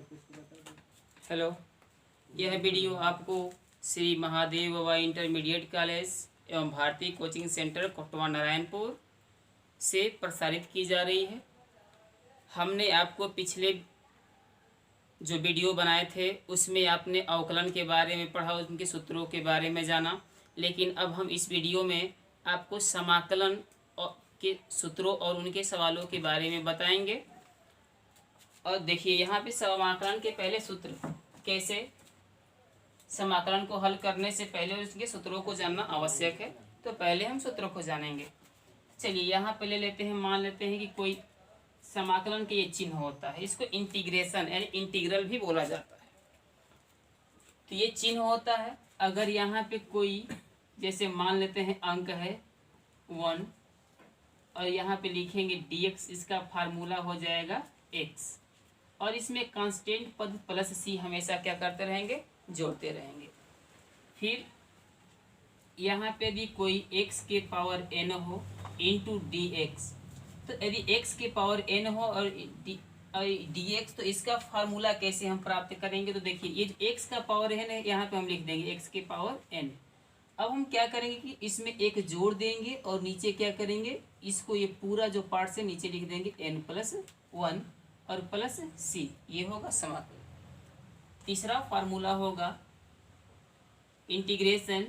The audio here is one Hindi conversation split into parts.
हेलो, यह वीडियो आपको श्री महादेव व इंटरमीडिएट कॉलेज एवं भारतीय कोचिंग सेंटर कोटवा नारायणपुर से प्रसारित की जा रही है। हमने आपको पिछले जो वीडियो बनाए थे उसमें आपने अवकलन के बारे में पढ़ा, उनके सूत्रों के बारे में जाना, लेकिन अब हम इस वीडियो में आपको समाकलन के सूत्रों और उनके सवालों के बारे में बताएंगे। और देखिए यहाँ पे समाकलन के पहले सूत्र, कैसे समाकलन को हल करने से पहले उसके सूत्रों को जानना आवश्यक है। तो पहले हम सूत्रों को जानेंगे। चलिए यहाँ पे ले लेते हैं, मान लेते हैं कि कोई समाकलन के ये चिन्ह होता है, इसको इंटीग्रेशन यानी इंटीग्रल भी बोला जाता है। तो ये चिन्ह होता है, अगर यहाँ पे कोई जैसे मान लेते हैं अंक है 1 और यहाँ पे लिखेंगे dx, इसका फार्मूला हो जाएगा x, और इसमें कांस्टेंट पद प्लस c हमेशा क्या करते रहेंगे, जोड़ते रहेंगे। फिर यहाँ पे यदि कोई x के पावर n हो इंटू dx, तो यदि x के पावर n हो और dx, तो इसका फार्मूला कैसे हम प्राप्त करेंगे। तो देखिए ये जो x का पावर n है यहाँ पे हम लिख देंगे x के पावर n। अब हम क्या करेंगे कि इसमें एक जोड़ देंगे और नीचे क्या करेंगे, इसको ये पूरा जो पार्ट से नीचे लिख देंगे n+1 और प्लस c, ये होगा समाकलन। तीसरा फार्मूला होगा इंटीग्रेशन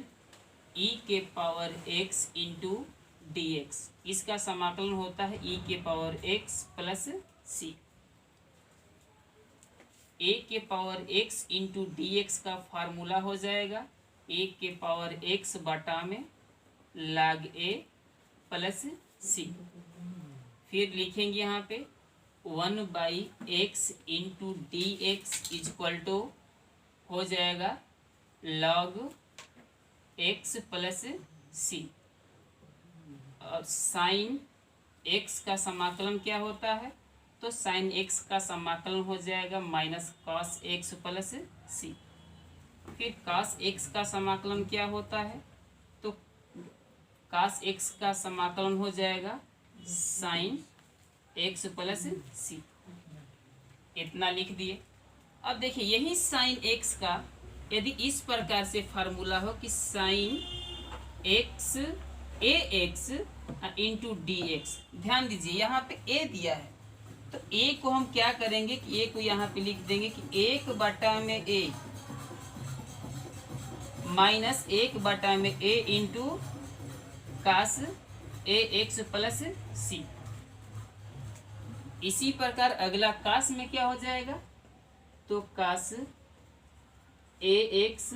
e के पावर x इंटू dx, इसका समाकलन होता है e के power x plus c। a के पावर x इंटू dx का फार्मूला हो जाएगा a के पावर x बटा में log a प्लस c। फिर लिखेंगे यहाँ पे 1/x into dx equal to हो जाएगा log x प्लस c। और साइन x का समाकलन क्या होता है, तो साइन x का समाकलन हो जाएगा minus cos x plus c। फिर cos x का समाकलन क्या होता है, तो cos x का समाकलन हो जाएगा साइन x प्लस c। इतना लिख दिए। अब देखिए यही साइन x का यदि इस प्रकार से फार्मूला हो कि sine x ax into dx, ध्यान दीजिए यहाँ पे a दिया है, तो a को हम क्या करेंगे कि a को यहाँ पे लिख देंगे कि 1/a minus 1/a into cos ax plus c। इसी प्रकार अगला कास में क्या हो जाएगा, तो कास ax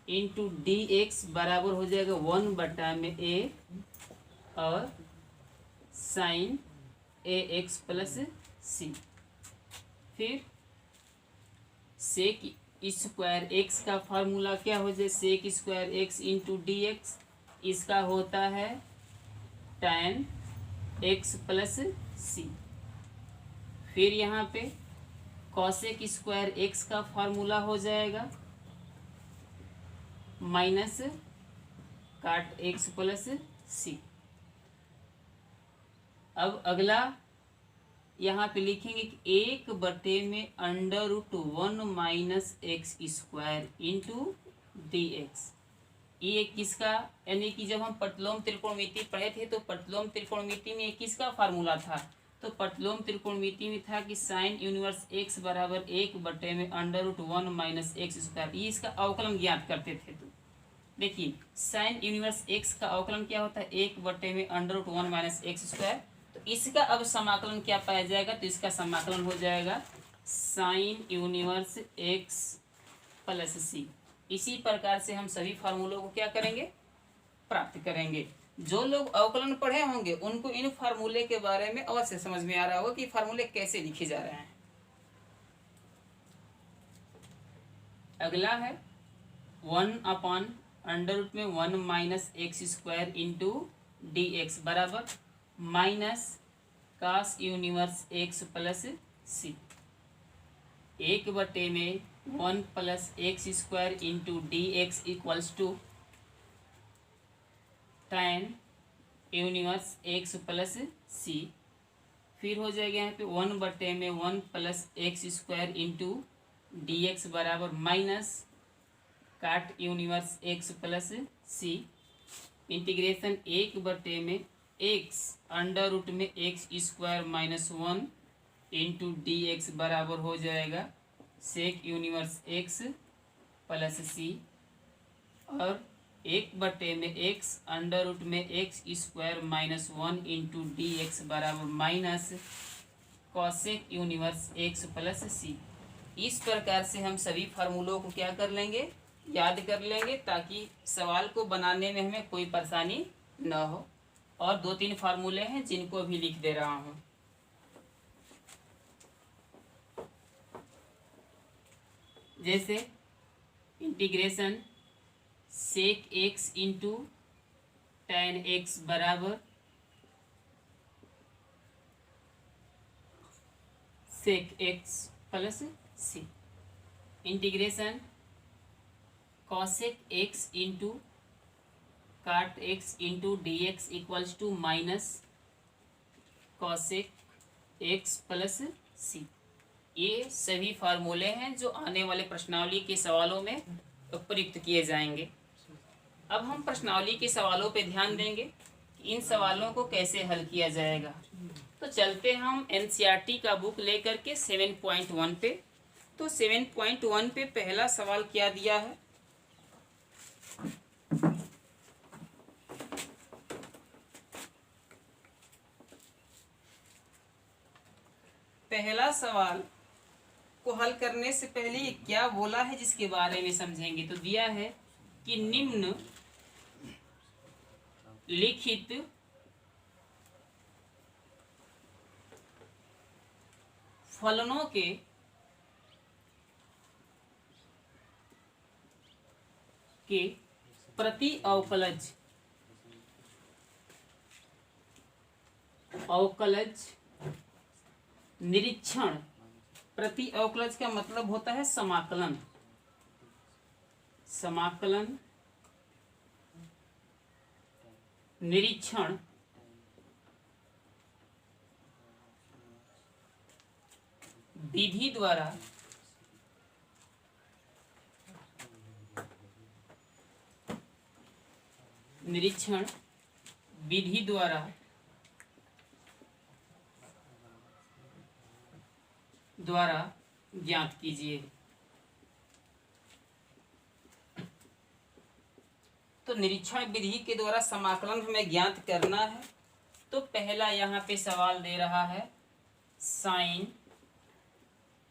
इंटू dx बराबर हो जाएगा 1/a और साइन ax प्लस c। फिर सेक स्क्वायर x का फार्मूला क्या हो जाए, sec square x into dx, इसका होता है tan x प्लस c। फिर यहाँ पे कॉसेक स्क्वायर x का फार्मूला हो जाएगा माइनस काट x प्लस c। अब अगला यहाँ पे लिखेंगे कि 1/√1 minus x square into dx, ये किसका, यानी कि जब हम पटलोम त्रिकोणमिति पढ़े थे तो पटलोम त्रिकोणमिति में किसका फार्मूला था, तो पटलोम त्रिकोणमिति में था कि साइन यूनिवर्स x बराबर 1/√1 माइनस एक्स स्क्वायर, ये इसका अवकलन ज्ञात करते थे। तो देखिए साइन यूनिवर्स x का अवकलन क्या होता है, 1/√1 माइनस एक्स स्क्वायर। तो इसका अब समाकलन क्या पाया जाएगा, तो इसका समाकलन हो जाएगा sine inverse x plus c। इसी प्रकार से हम सभी फार्मूलों को क्या करेंगे, प्राप्त करेंगे। जो लोग अवकलन पढ़े होंगे उनको इन फार्मूले के बारे में अवश्य समझ में आ रहा होगा कि फार्मूले कैसे लिखे जा रहे हैं। अगला है 1/√1 minus x square into dx बराबर minus cos inverse x plus c। 1/1 plus x square into dx equals to tan inverse x plus c। फिर हो जाएगा यहाँ पे 1/1 plus x square into d x बराबर minus cot inverse x plus c, integration 1/में एक्स अंडर रूट में x square minus 1 into d x बराबर हो जाएगा sec inverse x plus c, और 1/में एक्स अंडर रूट में x square minus 1 into d x बराबर minus cosec inverse x plus c. इस प्रकार से हम सभी फार्मूलों को क्या कर लेंगे, याद कर लेंगे, ताकि सवाल को बनाने में हमें कोई परेशानी न हो। और 2-3 फार्मूले हैं जिनको भी लिख दे रहा हूँ। जैसे integration sec x into tan x बराबर sec x plus c, integration cosec x into cot x into d x equals to minus cosec x plus c. ये सभी फार्मूले हैं जो आने वाले प्रश्नावली के सवालों में प्रयुक्त किए जाएंगे। अब हम प्रश्नावली के सवालों पे ध्यान देंगे, इन सवालों को कैसे हल किया जाएगा। तो चलते हम एनसीईआरटी का बुक लेकर के 7.1 पे। तो 7.1 पे पहला सवाल क्या दिया है, पहला सवाल को हल करने से पहले ये क्या बोला है जिसके बारे में समझेंगे। तो दिया है कि निम्न लिखित फलनों के प्रति अवकलज निरीक्षण, प्रति अवकलज का मतलब होता है समाकलन, समाकलन निरीक्षण विधि द्वारा निरीक्षण विधि द्वारा ज्ञात कीजिए। तो निरीक्षण विधि के द्वारा समाकलन हमें ज्ञात करना है। तो पहला यहाँ पे सवाल दे रहा है sin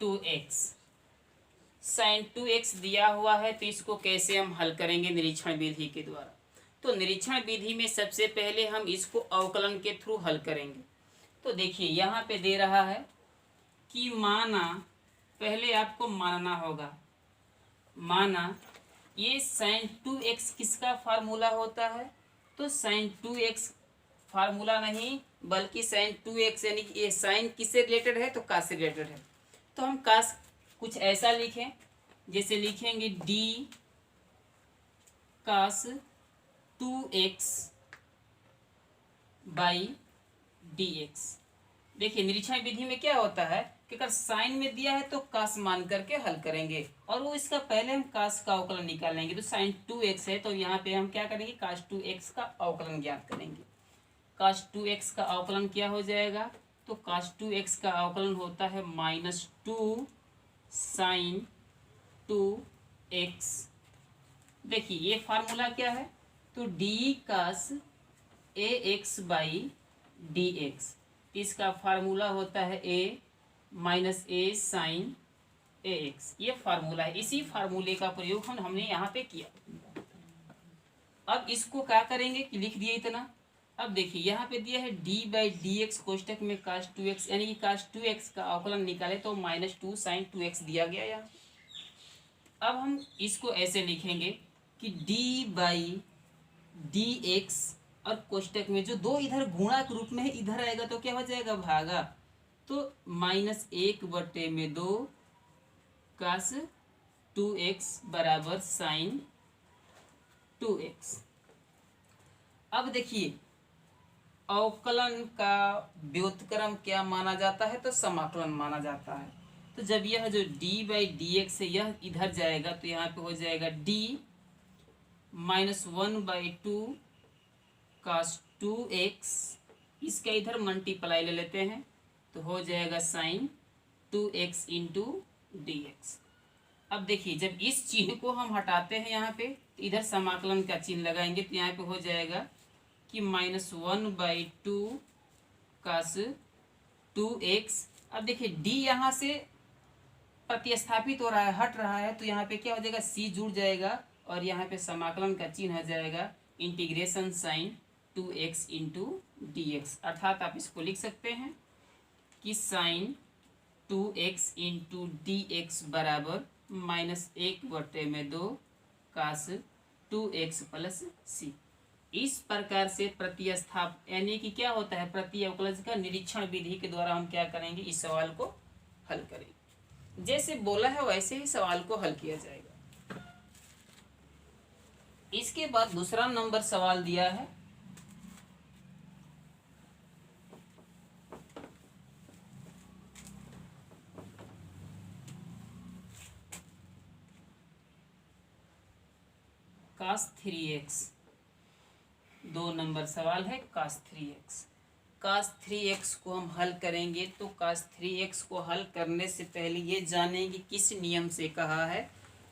2x, sin 2x दिया हुआ है। तो इसको कैसे हम हल करेंगे निरीक्षण विधि के द्वारा। तो निरीक्षण विधि में सबसे पहले हम इसको अवकलन के थ्रू हल करेंगे। तो देखिए यहाँ पे दे रहा है कि माना, पहले आपको मानना होगा, माना ये sin 2x किसका फार्मूला होता है। तो sin 2x फार्मूला नहीं बल्कि sin 2x यानी कि ये sin किससे रिलेटेड है, तो cos से रिलेटेड है। तो हम cos कुछ ऐसा लिखें, जैसे लिखेंगे d cos 2x by dx। देखिए निरीक्षण विधि में क्या होता है कि अगर साइन में दिया है तो cos मान करके हल करेंगे, और वो इसका पहले हम cos का अवकलन निकालेंगे। तो sin 2x है तो यहाँ पे हम क्या करेंगे, cos 2x का अवकलन ज्ञात करेंगे। cos 2x का अवकलन क्या हो जाएगा, तो cos 2x का अवकलन होता है -2 sin 2x। देखिए ये फार्मूला क्या है, तो d cos ax by dx, इसका फार्मूला होता है a minus a sine ax। ये फार्मूला है, इसी फार्मूले का प्रयोग हमने यहाँ पे किया। अब इसको क्या करेंगे कि लिख दिए इतना। अब देखिए यहाँ पे दिया है d बाई डी एक्स कोष्टक में cos 2x, यानी कि cos 2x का अवकलन निकाले तो -2 sin 2x दिया गया यहाँ। अब हम इसको ऐसे लिखेंगे कि d बाई डी एक्स, और कोष्टक में जो दो इधर गुणा के रूप में है इधर आएगा तो क्या हो जाएगा, भागा। तो -1/2 cos 2x बराबर sin 2x। अब देखिए अवकलन का व्युत्क्रम क्या माना जाता है, तो समाकलन माना जाता है। तो जब यह जो d/dx है यह इधर जाएगा तो यहाँ पे हो जाएगा d -1/2 cos 2x, इसका इधर मल्टीप्लाई ले लेते हैं तो हो जाएगा sin 2x इंटू dx। अब देखिए जब इस चिन्ह को हम हटाते हैं यहाँ पे तो इधर समाकलन का चिन्ह लगाएंगे तो यहाँ पे हो जाएगा कि -1/2 cos 2x। अब देखिए d यहाँ से प्रतिस्थापित हो रहा है, हट रहा है, तो यहाँ पे क्या हो जाएगा c जुड़ जाएगा और यहाँ पे समाकलन का चिन्ह आ जाएगा integration sin 2x into dx। अर्थात आप इसको लिख सकते हैं कि sin 2x इंटू dx बराबर -1/2 cos 2x प्लस c। इस प्रकार से प्रतिस्थाप यानी कि क्या होता है प्रतिअवकलज का निरीक्षण विधि के द्वारा हम क्या करेंगे, इस सवाल को हल करेंगे। जैसे बोला है वैसे ही सवाल को हल किया जाएगा। इसके बाद दूसरा नंबर सवाल दिया है cos 3x। 2 नंबर सवाल है cos 3x। cos 3x को हम हल करेंगे तो cos 3x को हल करने से पहले ये जानेंगे किस नियम से कहा है,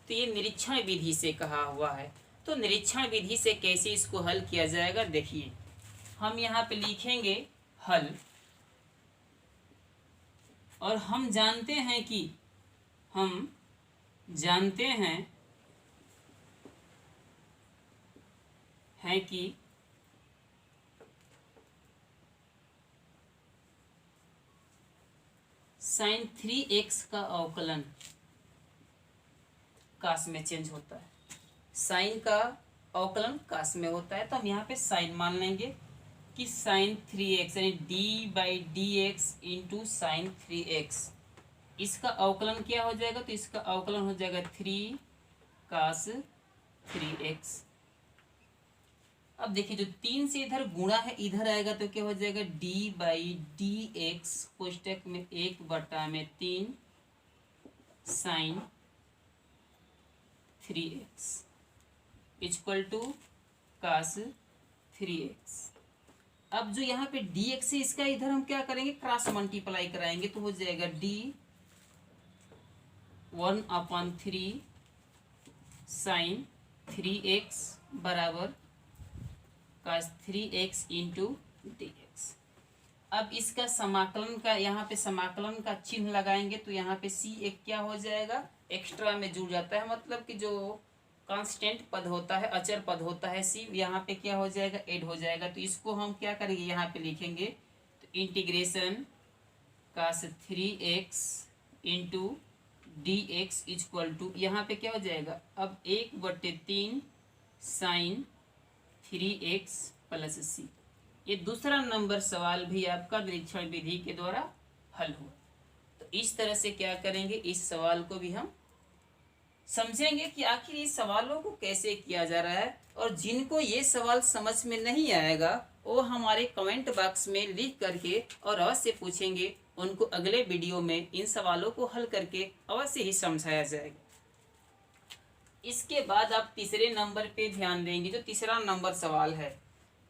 तो ये निरीक्षण विधि से कहा हुआ है। तो निरीक्षण विधि से कैसे इसको हल किया जाएगा, देखिए हम यहाँ पे लिखेंगे हल, और हम जानते हैं कि sin 3x का अवकलन कास में चेंज होता है, साइन का अवकलन कास में होता है, तो हम यहाँ पे साइन मान लेंगे कि sin 3x यानी d/dx इंटू साइन 3x, इसका अवकलन क्या हो जाएगा, तो इसका अवकलन हो जाएगा 3 cos 3x। अब देखिए जो 3 से इधर गुणा है इधर आएगा तो क्या हो जाएगा d/dx कोष्टक में 1/3 sin 3x equal to cos 3x। अब जो यहाँ पे dx है इसका इधर हम क्या करेंगे, क्रॉस मल्टीप्लाई कराएंगे तो हो जाएगा d 1/3 sin 3x बराबर cos 3x इंटू dx। अब इसका समाकलन का यहाँ पे समाकलन का चिन्ह लगाएंगे तो यहाँ पे c एक क्या हो जाएगा एक्स्ट्रा में जुड़ जाता है, मतलब कि जो कांस्टेंट पद होता है, अचर पद होता है c, यहाँ पे क्या हो जाएगा ऐड हो जाएगा। तो इसको हम क्या करेंगे यहाँ पे लिखेंगे तो integration cos 3x into dx equal to यहाँ पे क्या हो जाएगा अब 1/3 sin 3x प्लस c। ये दूसरा नंबर सवाल भी आपका निरीक्षण विधि के द्वारा हल हुआ। तो इस तरह से क्या करेंगे, इस सवाल को भी हम समझेंगे कि आखिर इस सवालों को कैसे किया जा रहा है, और जिनको ये सवाल समझ में नहीं आएगा वो हमारे कमेंट बॉक्स में लिख करके और अवश्य पूछेंगे, उनको अगले वीडियो में इन सवालों को हल करके अवश्य ही समझाया जाएगा। इसके बाद आप तीसरे नंबर पे ध्यान देंगे, जो तीसरा नंबर सवाल है।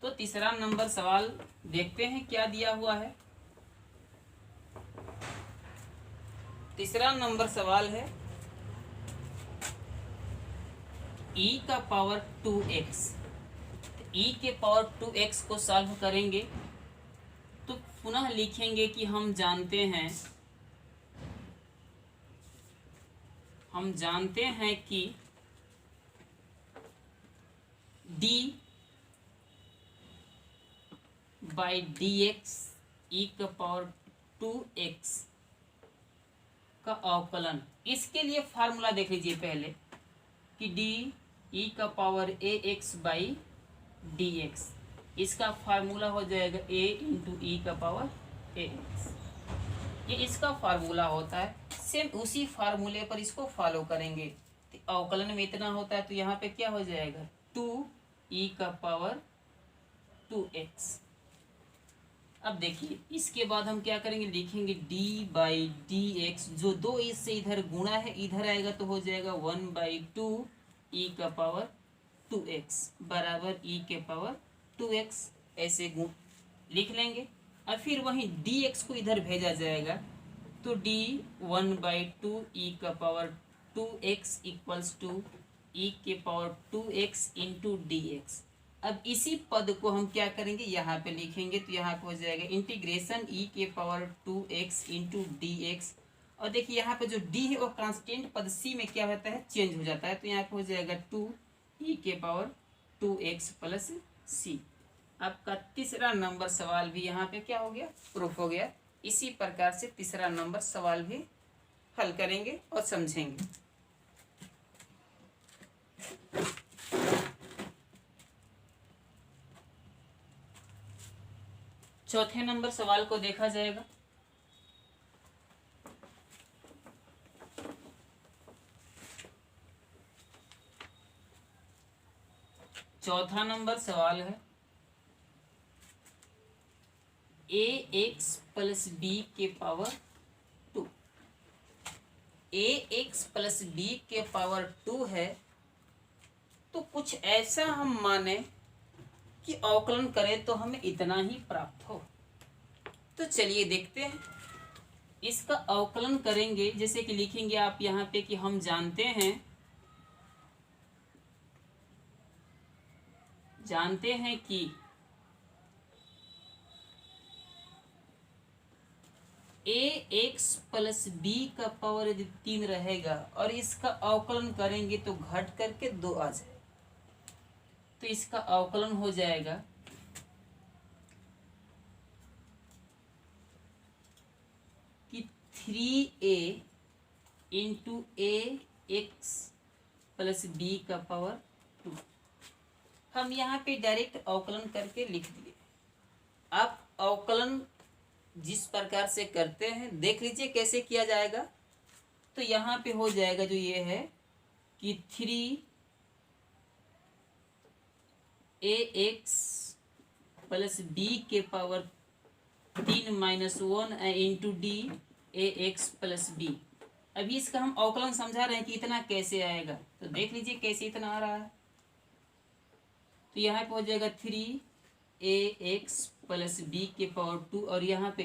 तो तीसरा नंबर सवाल देखते हैं क्या दिया हुआ है। तीसरा नंबर सवाल है e का पावर 2x। e के पावर 2x को सॉल्व करेंगे तो पुनः लिखेंगे कि हम जानते हैं कि d/dx e का पावर 2x का अवकलन, इसके लिए फार्मूला देख लीजिए पहले कि d e का पावर ax/dx, इसका फार्मूला हो जाएगा a इंटू ई का पावर ax। ये इसका फार्मूला होता है, सेम उसी फार्मूले पर इसको फॉलो करेंगे। तो अवकलन में इतना होता है तो यहाँ पे क्या हो जाएगा 2 e का पावर 2x। अब देखिए इसके बाद हम क्या करेंगे, लिखेंगे डी बाई डी एक्स, जो दो इससे इधर गुणा है इधर आएगा तो हो जाएगा 1/2 ई का पावर 2x बराबर ई के पावर 2x, ऐसे गुण लिख लेंगे। और फिर वहीं dx को इधर भेजा जाएगा तो d 1/2 ई का पावर 2x इक्वल्स टू ई के power 2x into d x. अब इसी पद को हम क्या करेंगे, यहाँ पे लिखेंगे तो यहाँ पे हो जाएगा इंटीग्रेशन ई के power 2x into d x. और देखिए यहाँ पे जो d है वो कांस्टेंट पद c में क्या होता है, चेंज हो जाता है, तो यहाँ पे हो जाएगा 2 ई के पावर 2x प्लस c। आपका तीसरा नंबर सवाल भी यहाँ पे क्या हो गया, प्रूफ हो गया। इसी प्रकार से तीसरा नंबर सवाल भी हल करेंगे और समझेंगे। चौथे नंबर सवाल को देखा जाएगा। चौथा नंबर सवाल है ए एक्स प्लस बी के पावर 2। ए एक्स प्लस बी के पावर 2 है तो कुछ ऐसा हम माने कि अवकलन करें तो हमें इतना ही प्राप्त हो। तो चलिए देखते हैं इसका अवकलन करेंगे। जैसे कि लिखेंगे आप यहाँ पे कि हम जानते हैं कि ए एक्स प्लस बी का पावर यदि 3 रहेगा और इसका अवकलन करेंगे तो घट करके 2 आ जाए, तो इसका अवकलन हो जाएगा कि 3a इंटू ए एक्स प्लस बी का पावर 2। हम यहाँ पे डायरेक्ट अवकलन करके लिख दिए। आप अवकलन जिस प्रकार से करते हैं देख लीजिए कैसे किया जाएगा। तो यहाँ पे हो जाएगा जो ये है कि 3ax प्लस बी के power 3 minus 1 into d a x plus b. अभी इसका हम अवकलन समझा रहे हैं कि इतना कैसे आएगा, तो देख लीजिए कैसे इतना आ रहा है। तो यहाँ पे हो जाएगा 3ax प्लस बी के पावर 2 और यहाँ पे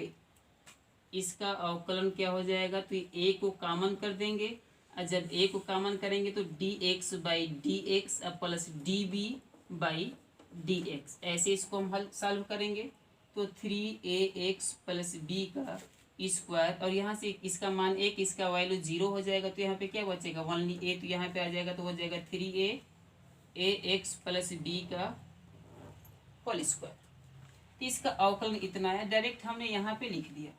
इसका अवकलन क्या हो जाएगा, तो a को कॉमन कर देंगे और जब a को कॉमन करेंगे तो dx by D x plus db by D x, ऐसे इसको हम हल सॉल्व करेंगे। तो 3ax प्लस बी का स्क्वायर और यहाँ से इसका मान 1, इसका वैल्यू 0 हो जाएगा तो यहाँ पे क्या बचेगा, ओनली a, तो यहाँ पे आ जाएगा तो हो जाएगा 3ax प्लस बी का होल स्क्वायर। तो इसका अवकलन इतना है, डायरेक्ट हमने यहाँ पे लिख दिया।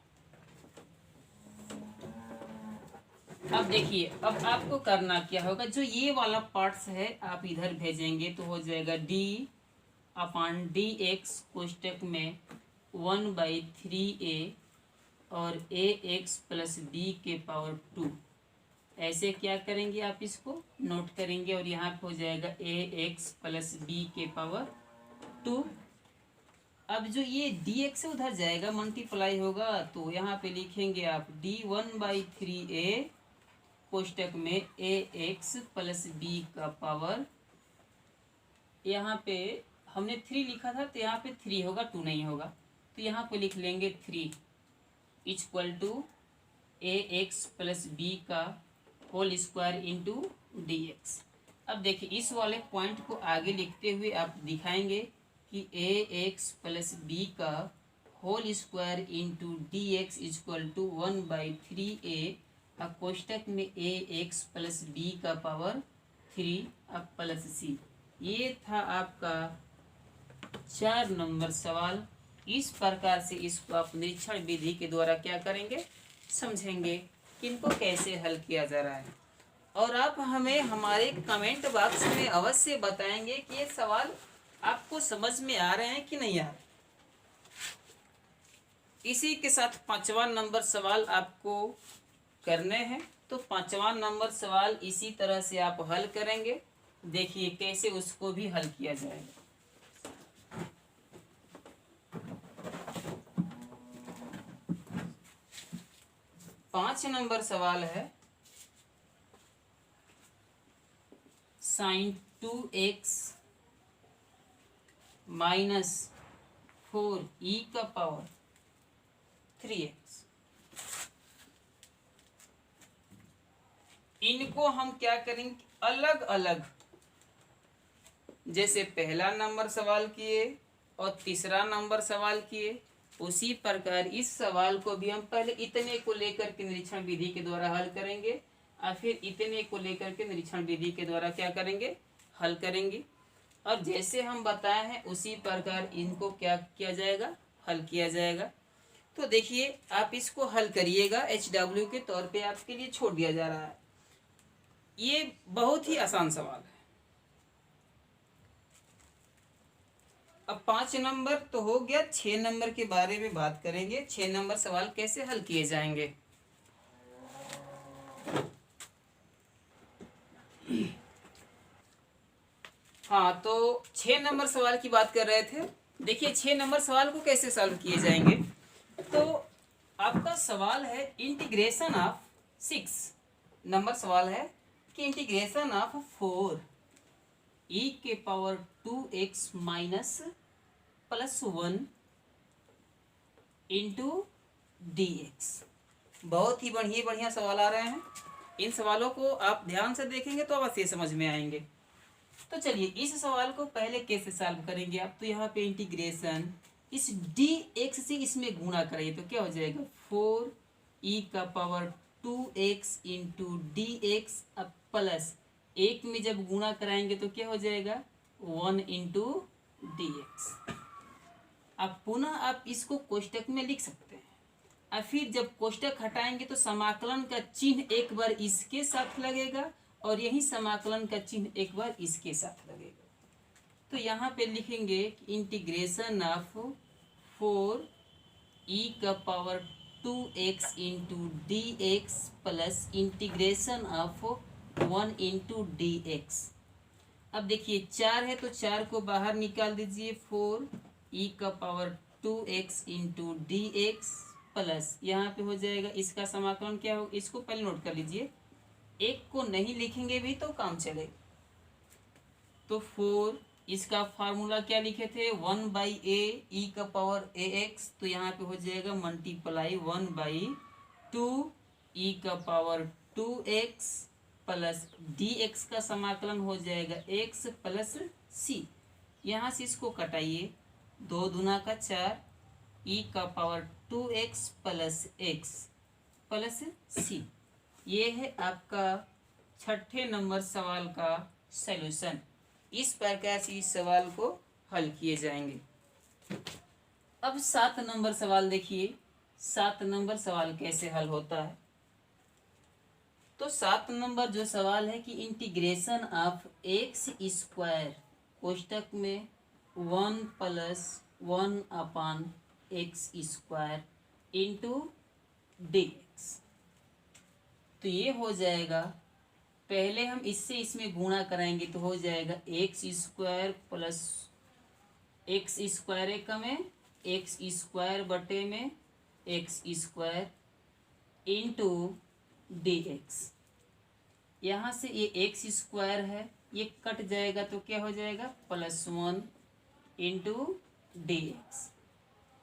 अब देखिए अब आपको करना क्या होगा, जो ये वाला पार्ट्स है आप इधर भेजेंगे तो हो जाएगा d अपॉन डी एक्स कोष्टक में 1/3a और a x प्लस बी के पावर 2। ऐसे क्या करेंगे आप इसको नोट करेंगे और यहाँ पे हो जाएगा a x प्लस बी के पावर 2। अब जो ये dx उधर जाएगा मल्टीप्लाई होगा तो यहाँ पे लिखेंगे आप d 1/3a कोष्टक में a x प्लस बी का पावर, यहाँ पे हमने 3 लिखा था तो यहाँ पे 3 होगा, 2 नहीं होगा, तो यहाँ पे लिख लेंगे 3 equal to a x plus b का whole square into d x. अब देखिए इस वाले पॉइंट को आगे लिखते हुए आप दिखाएंगे कि ए एक्स प्लस बी का whole square into d x equal to 1/3a कोष्टक में ए एक्स प्लस बी का पावर 3 अब प्लस सी। ये था आपका 4 नंबर सवाल। इस प्रकार से इसको आप निरीक्षण विधि के द्वारा क्या करेंगे, समझेंगे कि इनको कैसे हल किया जा रहा है। और आप हमें हमारे कमेंट बॉक्स में अवश्य बताएंगे कि ये सवाल आपको समझ में आ रहे हैं कि नहीं आ रहे। इसी के साथ 5वां नंबर सवाल आपको करने हैं, तो 5वां नंबर सवाल इसी तरह से आप हल करेंगे। देखिए कैसे उसको भी हल किया जाएगा। 5 नंबर सवाल है sin 2x माइनस 4e का पावर 3x। इनको हम क्या करेंगे, अलग अलग, जैसे पहला नंबर सवाल किए और तीसरा नंबर सवाल किए, उसी प्रकार इस सवाल को भी हम पहले इतने को लेकर के निरीक्षण विधि के द्वारा हल करेंगे और फिर इतने को लेकर के निरीक्षण विधि के द्वारा क्या करेंगे, हल करेंगे। और जैसे हम बताए हैं उसी प्रकार इनको क्या किया जाएगा, हल किया जाएगा। तो देखिए आप इसको हल करिएगा, HW के तौर पे आपके लिए छोड़ दिया जा रहा है। ये बहुत ही आसान सवाल है। अब 5 नंबर तो हो गया, 6 नंबर के बारे में बात करेंगे। 6 नंबर सवाल कैसे हल किए जाएंगे। हाँ, तो 6 नंबर सवाल की बात कर रहे थे। देखिए 6 नंबर सवाल को कैसे सॉल्व किए जाएंगे। तो आपका सवाल है इंटीग्रेशन ऑफ 6 नंबर सवाल है कि इंटीग्रेशन ऑफ 4e के power 2x minus +1 into dx। बहुत ही बढ़िया सवाल आ रहे हैं। इन सवालों को आप ध्यान से देखेंगे तो अवश्य समझ में आएंगे। तो चलिए इस सवाल को पहले कैसे सॉल्व करेंगे आप। तो यहाँ पे इंटीग्रेशन इस dx से इसमें गुणा करेंगे तो क्या हो जाएगा, 4e का पावर 2x इंटू dx अब प्लस 1 में जब गुणा कराएंगे तो क्या हो जाएगा, 1 इंटू dx। अब पुनः आप इसको कोष्टक में लिख सकते हैं और फिर जब कोष्टक हटाएंगे तो समाकलन का चिन्ह एक बार इसके साथ लगेगा और यही समाकलन का चिन्ह एक बार इसके साथ लगेगा। तो यहाँ पे लिखेंगे इंटीग्रेशन ऑफ 4e का power 2x into dx plus integration of 1 into dx। अब देखिए 4 है तो 4 को बाहर निकाल दीजिए, 4e का power 2x into dx plus यहाँ पे हो जाएगा इसका समाकलन क्या हो, इसको पहले नोट कर लीजिए, एक को नहीं लिखेंगे भी तो काम चलेगा। तो 4 इसका फार्मूला क्या लिखे थे, 1/a e का पावर ax। तो यहाँ पे हो जाएगा मल्टीप्लाई 1/2 e का पावर 2x प्लस dx का समाकलन हो जाएगा x प्लस c। यहाँ से इसको कटाइए, 2 दूना का 4 e का power 2x plus x plus c। ये है आपका 6ठे नंबर सवाल का सॉल्यूशन। इस प्रकार से इस सवाल को हल किए जाएंगे। अब 7 नंबर सवाल देखिए, 7 नंबर सवाल कैसे हल होता है। तो 7 नंबर जो सवाल है कि इंटीग्रेशन ऑफ x स्क्वायर कोष्टक में 1 प्लस 1 अपान x स्क्वायर इंटू dx। तो ये हो जाएगा, पहले हम इससे इसमें गुणा कराएंगे तो हो जाएगा x square plus x square एक में x स्क्वायर बटे में x स्क्वायर इंटू dx। यहाँ से ये x स्क्वायर है, ये कट जाएगा तो क्या हो जाएगा, +1 इंटू dx।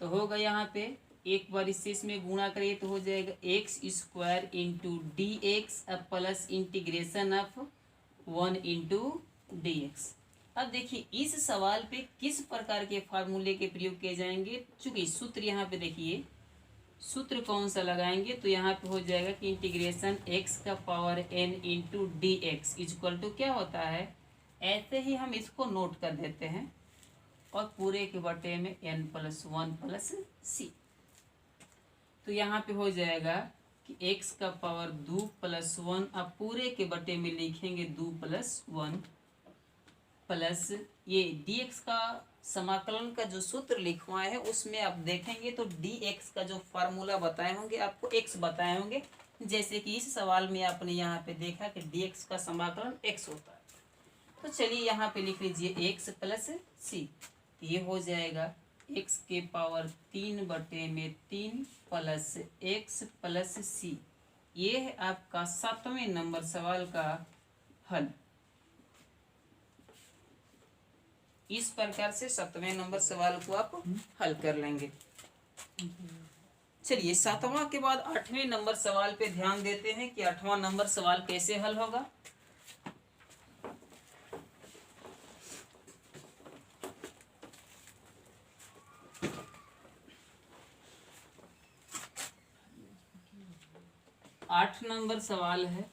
तो होगा यहाँ पे एक बार इससे इसमें गुणा करिए तो हो जाएगा x स्क्वायर इंटू dx अब plus integration of 1 into dx। अब देखिए इस सवाल पे किस प्रकार के फार्मूले के प्रयोग किए जाएंगे। चूंकि सूत्र यहाँ पे देखिए, सूत्र कौन सा लगाएंगे तो यहाँ पे हो जाएगा कि इंटीग्रेशन x का power n into dx equal to क्या होता है, ऐसे ही हम इसको नोट कर देते हैं और पूरे के बटे में n प्लस 1 प्लस c। तो यहाँ पे हो जाएगा कि x का पावर 2 प्लस 1 अब पूरे के बटे में लिखेंगे 2 प्लस 1 प्लस ये dx का समाकलन का जो सूत्र लिखवाए हैं उसमें आप देखेंगे तो dx का जो फार्मूला बताए होंगे आपको x बताए होंगे। जैसे कि इस सवाल में आपने यहाँ पे देखा कि dx का समाकलन x होता है। तो चलिए यहाँ पे लिख लीजिए x प्लस c। ये हो जाएगा x के पावर 3 बटे में 3 प्लस x प्लस c ये है आपका 7वें नंबर सवाल का हल। इस प्रकार से 7वें नंबर सवाल को आप हल कर लेंगे। चलिए 7वां के बाद 8वें नंबर सवाल पे ध्यान देते हैं कि 8वां नंबर सवाल कैसे हल होगा। आठ नंबर सवाल है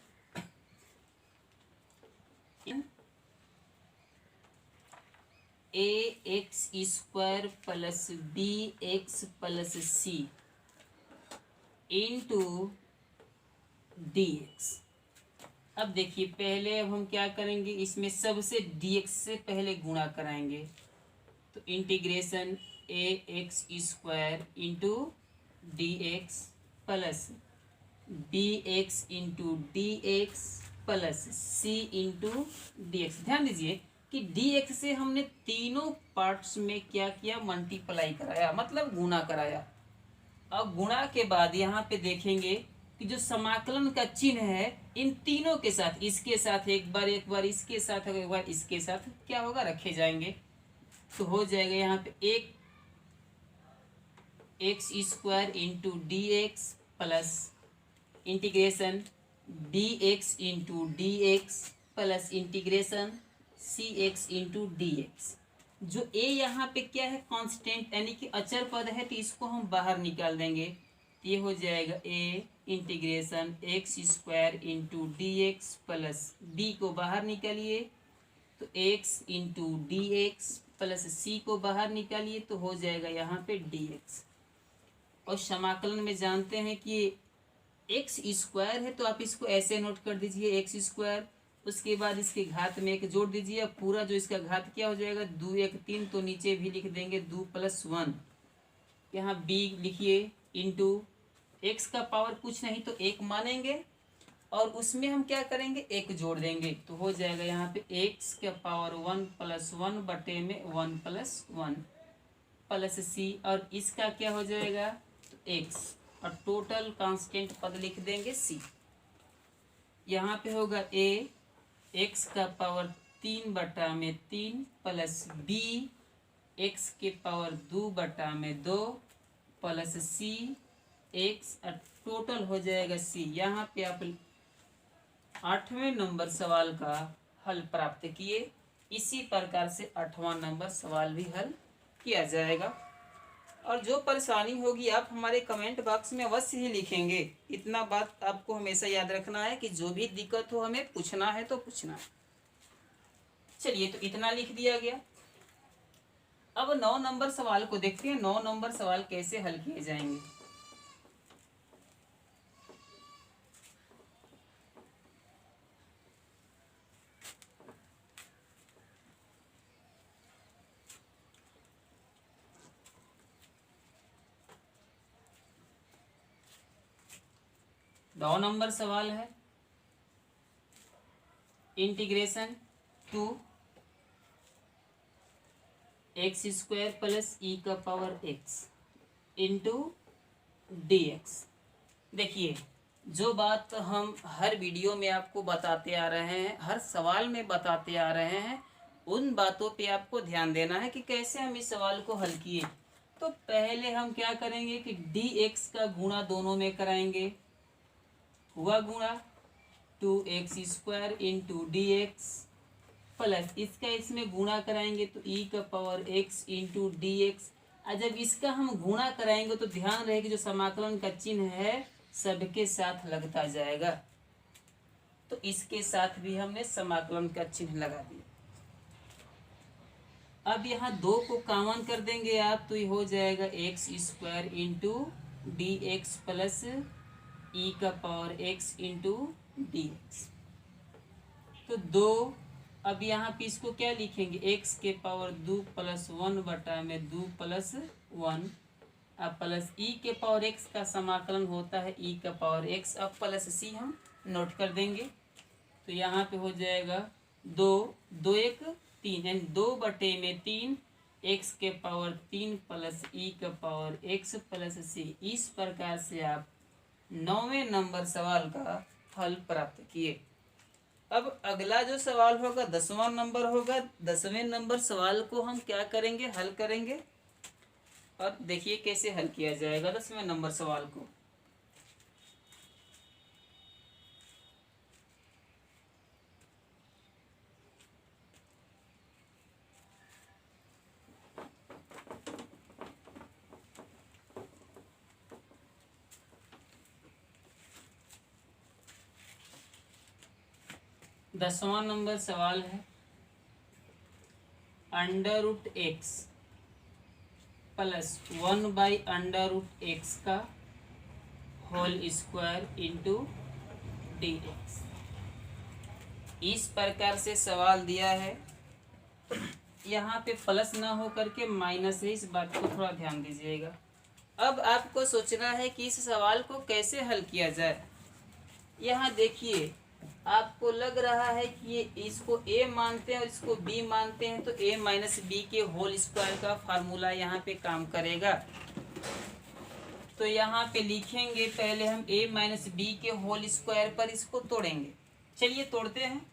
ax² plus bx plus c into dx। अब देखिए पहले अब हम क्या करेंगे, इसमें सबसे dx से पहले गुणा कराएंगे। तो integration ax² into dx plus bx into dx plus c into dx। ध्यान दीजिए कि dx से हमने तीनों पार्ट्स में क्या किया, मल्टीप्लाई कराया, मतलब गुणा कराया। अब गुणा के बाद यहाँ पे देखेंगे कि जो समाकलन का चिन्ह है इन तीनों के साथ, इसके साथ एक बार इसके साथ एक बार इसके साथ क्या होगा, रखे जाएंगे। तो हो जाएगा यहाँ पे एक x² into dx plus integration dx into dx plus integration cx into dx। जो a यहाँ पे क्या है, कांस्टेंट यानी कि अचर पद है, तो इसको हम बाहर निकाल देंगे। ये हो जाएगा a integration x² into dx plus d को बाहर निकालिए तो x into dx plus c को बाहर निकालिए तो हो जाएगा यहाँ पे dx। और समाकलन में जानते हैं कि x² है तो आप इसको ऐसे नोट कर दीजिए x², उसके बाद इसके घात में एक जोड़ दीजिए। अब पूरा जो इसका घात क्या हो जाएगा, 2 1 3, तो नीचे भी लिख देंगे 2 प्लस 1। यहाँ b लिखिए इंटू x का पावर कुछ नहीं तो 1 मानेंगे और उसमें हम क्या करेंगे, 1 जोड़ देंगे तो हो जाएगा यहाँ पे x का पावर 1 प्लस 1 बटे में 1 प्लस 1 प्लस c, और इसका क्या हो जाएगा तो x, और टोटल कांस्टेंट पद लिख देंगे c। यहाँ पे होगा a x का पावर 3 बटा में 3 प्लस b x के पावर 2 बटा में 2 प्लस c x, और टोटल हो जाएगा c। यहाँ पे आप 8वें नंबर सवाल का हल प्राप्त किए। इसी प्रकार से 8वां नंबर सवाल भी हल किया जाएगा। और जो परेशानी होगी आप हमारे कमेंट बॉक्स में अवश्य ही लिखेंगे। इतना बात आपको हमेशा याद रखना है कि जो भी दिक्कत हो हमें पूछना है तो पूछना। चलिए तो इतना लिख दिया गया। अब 9 नंबर सवाल को देखते हैं, 9 नंबर सवाल कैसे हल किए जाएंगे। दो नंबर सवाल है इंटीग्रेशन 2 x² प्लस e का पावर x इंटू dx। देखिए जो बात हम हर वीडियो में आपको बताते आ रहे हैं, हर सवाल में बताते आ रहे हैं, उन बातों पे आपको ध्यान देना है कि कैसे हम इस सवाल को हल किए। तो पहले हम क्या करेंगे कि dx का गुणा दोनों में कराएंगे। हुआ गुणा 2x² इंटू dx प्लस इसका इसमें गुणा कराएंगे तो e का पावर x इंटू dx। और जब इसका हम गुणा कराएंगे तो ध्यान रहे कि जो समाकलन का चिन्ह है सबके साथ लगता जाएगा। तो इसके साथ भी हमने समाकलन का चिन्ह लगा दिया। अब यहाँ 2 को कॉमन कर देंगे आप तो ये हो जाएगा x² into dx plus e का पावर x इंटू dx। तो 2, अब यहाँ पे इसको क्या लिखेंगे, x के पावर 2 प्लस 1 बटा में 2 प्लस 1, अब प्लस e के पावर x का समाकलन होता है e का पावर x। अब प्लस c हम नोट कर देंगे तो यहाँ पे हो जाएगा 2 2 1 3 यानी 2 बटे में 3 x के पावर 3 प्लस e का पावर x प्लस c। इस प्रकार से आप 9वें नंबर सवाल का हल प्राप्त किए। अब अगला जो सवाल होगा 10वां नंबर होगा। 10वें नंबर सवाल को हम क्या करेंगे, हल करेंगे। और देखिए कैसे हल किया जाएगा 10वें नंबर सवाल को। दसवां नंबर सवाल है under root x plus 1/√x का होल स्क्वायर इंटू dx। इस प्रकार से सवाल दिया है। यहाँ पे प्लस ना हो करके माइनस है, इस बात को थोड़ा ध्यान दीजिएगा। अब आपको सोचना है कि इस सवाल को कैसे हल किया जाए। यहाँ देखिए, आपको लग रहा है कि ये इसको a मानते हैं और इसको b मानते हैं, तो a माइनस बी के होल स्क्वायर का फार्मूला यहाँ पे काम करेगा। तो यहाँ पे लिखेंगे, पहले हम a माइनस बी के होल स्क्वायर पर इसको तोड़ेंगे। चलिए तोड़ते हैं।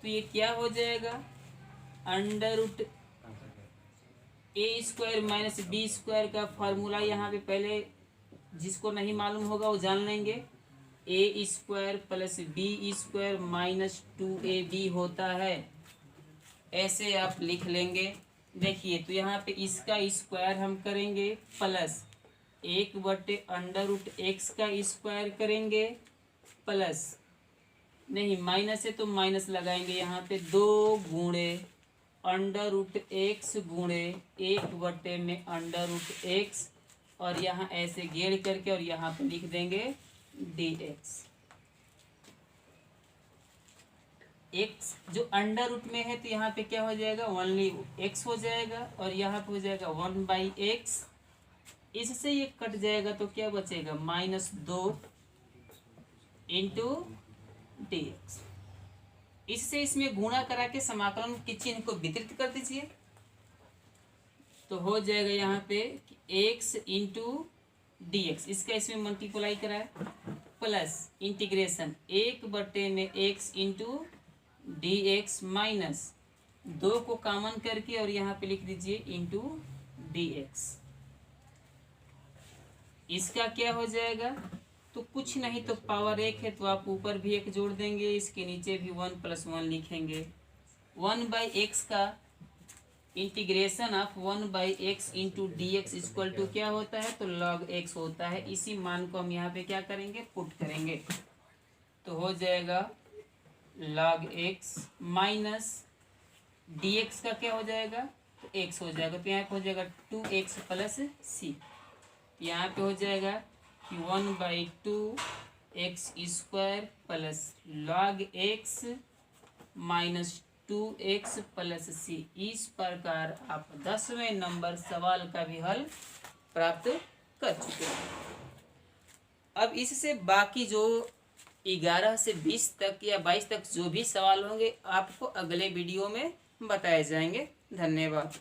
तो ये क्या हो जाएगा, under root a² minus b² का फार्मूला यहाँ पे पहले जिसको नहीं मालूम होगा वो जान लेंगे। a² plus b² minus 2ab होता है, ऐसे आप लिख लेंगे। देखिए तो यहाँ पे इसका स्क्वायर हम करेंगे प्लस 1/√x का स्क्वायर करेंगे प्लस नहीं माइनस है तो माइनस लगाएंगे यहाँ पे 2 गुणे √x गुणे 1/√x और यहाँ ऐसे गेड़ करके और यहाँ पे लिख देंगे dx। x जो अंडर रूट में है तो यहाँ पे क्या हो जाएगा, ओनली x हो जाएगा और यहाँ पे हो जाएगा 1/x। इससे ये कट जाएगा तो क्या बचेगा, -2 इंटू dx। इससे इसमें गुणा करा के समाकलन के चिन्ह को वितरित कर दीजिए तो हो जाएगा यहाँ पे x इंटू dx। इसका इसमें मल्टीप्लाई कराए plus integration 1/x into dx minus 2 को कॉमन करके और यहाँ पे लिख दीजिए इंटू dx। इसका क्या हो जाएगा, तो कुछ नहीं तो पावर 1 है तो आप ऊपर भी 1 जोड़ देंगे, इसके नीचे भी 1 + 1 लिखेंगे। 1/x का integration of 1/x into dx equal to क्या होता है, तो log x होता है। इसी मान को हम यहाँ पे क्या करेंगे, पुट करेंगे तो हो जाएगा log x माइनस dx का क्या हो जाएगा, तो x हो जाएगा। तो यहाँ पे हो जाएगा 2x प्लस c। यहाँ पे हो जाएगा कि 1/2x² plus log x minus 2x plus c। इस प्रकार आप 10वें नंबर सवाल का भी हल प्राप्त कर चुके हैं। अब इससे बाकी जो 11 से 20 तक या 22 तक जो भी सवाल होंगे आपको अगले वीडियो में बताए जाएंगे। धन्यवाद।